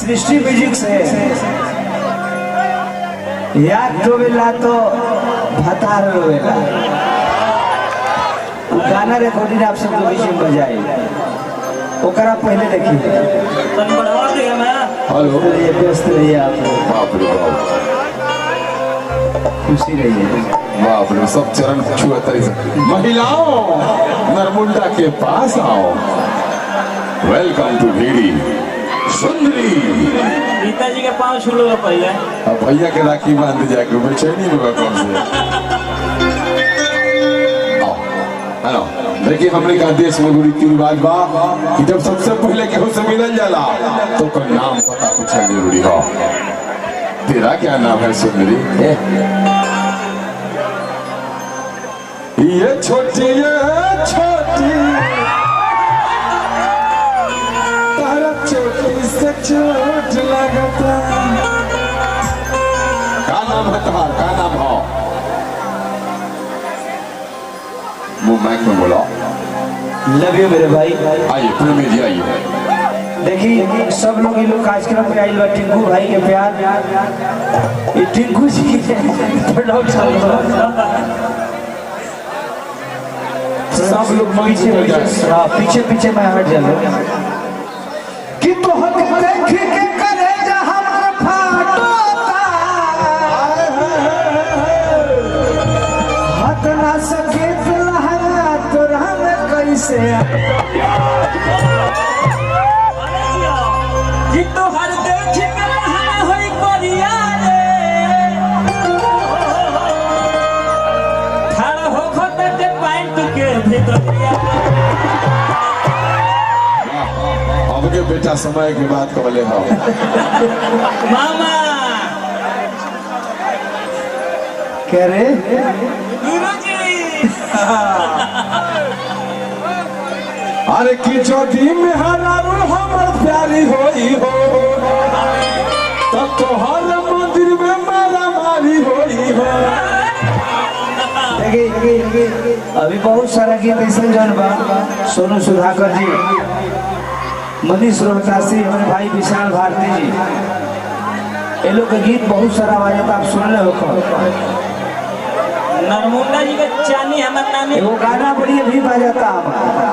सृष्टि music से याद रोवेला तो भतार रोवेला गाना रिकॉर्डिंग आप सबके बीच में बजाई ओकरा पहले देखिए। हेलो ये व्यस्त रहिए आप बाप रे बाप खुशी रहिए। बाप रे सब चरण छुए तरी से महिलाओं नरमुंडा के पास आओ। वेलकम टू भीड़ी सुंदरी। पिताजी के पाँव छू लो पहले। अब भैया के राखी बांध जाके बेचैनी में कौन से हेलो देखिए हमने का देश में रीति रिवाज बा कि जब सबसे पहले केहू से मिलल जाला तो का नाम पता पूछना जरूरी हो। तेरा क्या नाम है सुंदरी? ये छोटी तारा छोटी से चोट लगता। क्या नाम है तुम्हारा? क्या नाम हो? मुंह माइक में बोलो। लव यू मेरे भाई। आइए प्रेमी जी आइए। देखिए सब लोग ये लोग कार्यक्रम में आइल बा टिंकू भाई के प्यार ये टिंकू जी सब लोग पीछे पीछे पीछे मैं हट जाऊँ कि तो हम देख के करे जहां पर फाटोता हाथ ना सके लहरा तो हम कैसे जितो हर देख के लहरा होई कोरिया रे खड़ा हो खोटे के पैंट के भीतर अब के बेटा समय के बाद कहले हो मामा कह रहे गुरुजी अरे की चोटी में हरारू हमर प्यारी होई हो तब तो हर मंदिर में मारा मारी होई हो। देखिए अभी बहुत सारा गीत ऐसे जन बा सोनू सुधाकर जी मनीष रोहतासी हमारे भाई विशाल भारती जी ये लोग का गीत बहुत सारा आवाज आप सुन रहे हो। नरमुंडा जी का चानी हमारा नाम है। वो गाना बढ़िया भी बजाता हमारा